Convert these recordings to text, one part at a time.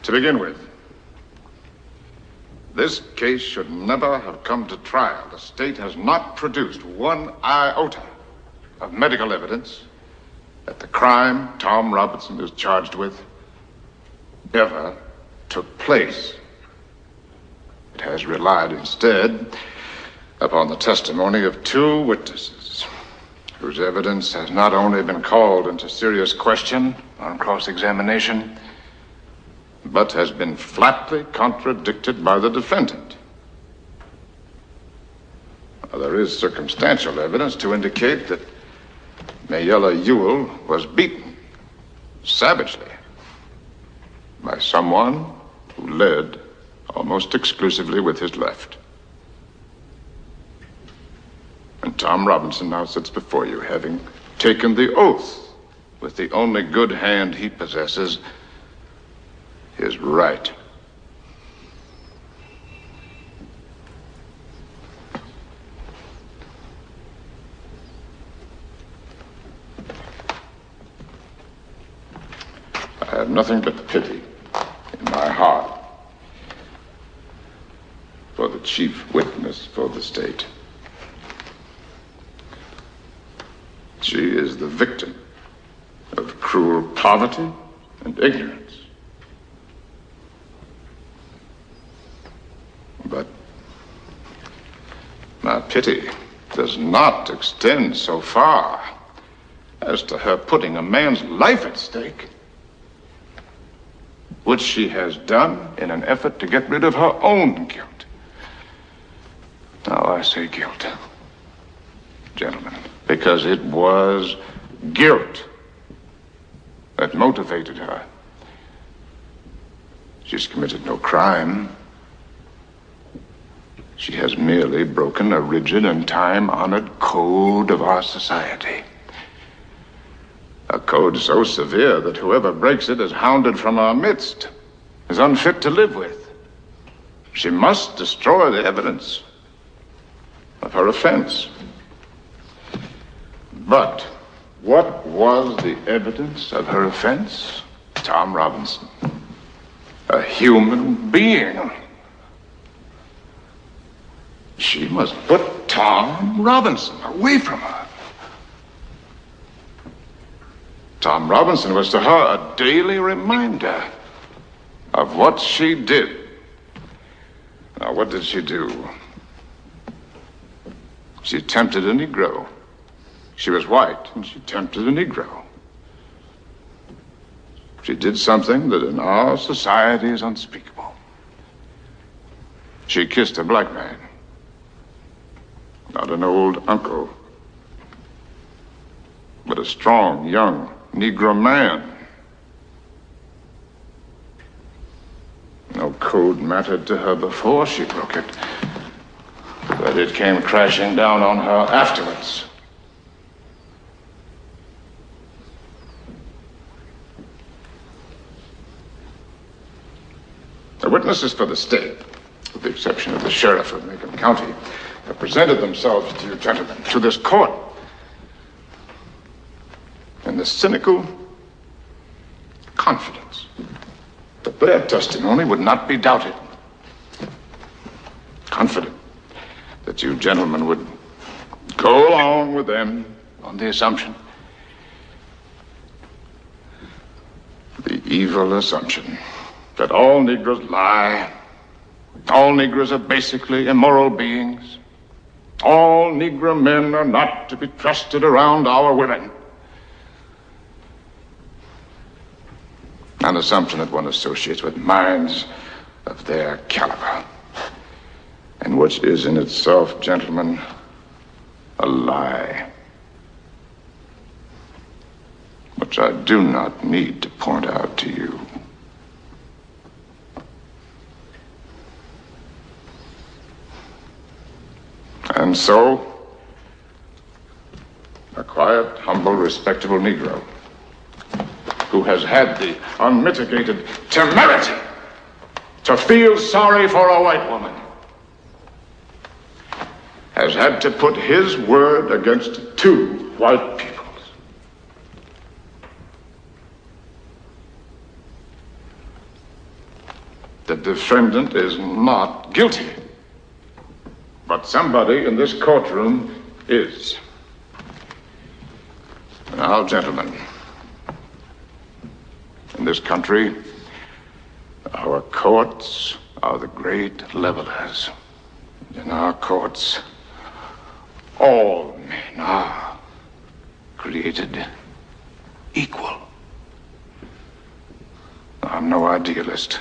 To begin with, this case should never have come to trial. The state has not produced one iota of medical evidence that the crime Tom Robinson is charged with ever took place. It has relied instead upon the testimony of two witnesses whose evidence has not only been called into serious question on cross-examination, but has been flatly contradicted by the defendant. Now, there is circumstantial evidence to indicate that Mayella Ewell was beaten savagely by someone who led almost exclusively with his left. And Tom Robinson now sits before you, having taken the oath with the only good hand he possesses, his right. I have nothing but pity in my heart for the chief witness for the state. She is the victim of cruel poverty and ignorance. But my pity does not extend so far as to her putting a man's life at stake, which she has done in an effort to get rid of her own guilt. Now I say guilt, gentlemen, because it was guilt that motivated her. She's committed no crime. She has merely broken a rigid and time-honored code of our society. A code so severe that whoever breaks it is hounded from our midst, is unfit to live with. She must destroy the evidence of her offense. But what was the evidence of her offense? Tom Robinson, a human being. She must put Tom Robinson away from her. Tom Robinson was to her a daily reminder of what she did. Now, what did she do? She tempted a Negro. She was white, and she tempted a Negro. She did something that in our society is unspeakable. She kissed a black man. Not an old uncle, but a strong, young Negro man. No code mattered to her before she broke it, but it came crashing down on her afterwards. The witnesses for the state, with the exception of the sheriff of Macon County, have presented themselves to you gentlemen, to this court, in the cynical confidence that their testimony would not be doubted. Confident that you gentlemen would go along with them on the assumption, the evil assumption, that all Negroes lie, all Negroes are basically immoral beings, all Negro men are not to be trusted around our women. An assumption that one associates with minds of their caliber, and which is in itself, gentlemen, a lie, which I do not need to point out to you. And so, a quiet, humble, respectable Negro who has had the unmitigated temerity to feel sorry for a white woman has had to put his word against two white peoples. The defendant is not guilty. But somebody in this courtroom is. Now, gentlemen, in this country, our courts are the great levelers. In our courts, all men are created equal. I'm no idealist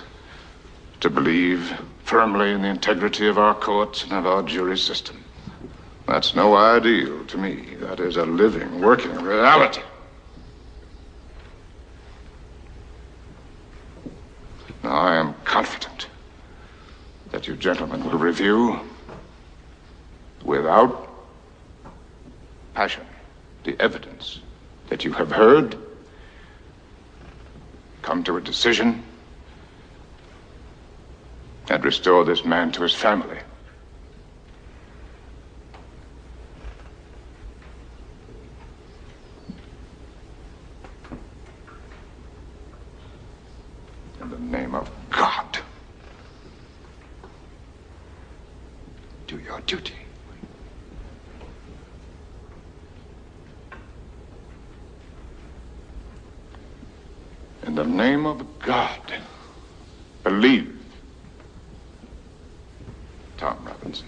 to believe firmly in the integrity of our courts and of our jury system. That's no ideal to me. That is a living, working reality. Now, I am confident that you gentlemen will review, without passion, the evidence that you have heard, come to a decision, and restore this man to his family. In the name of God, do your duty. In the name of God, believe Tom Robinson.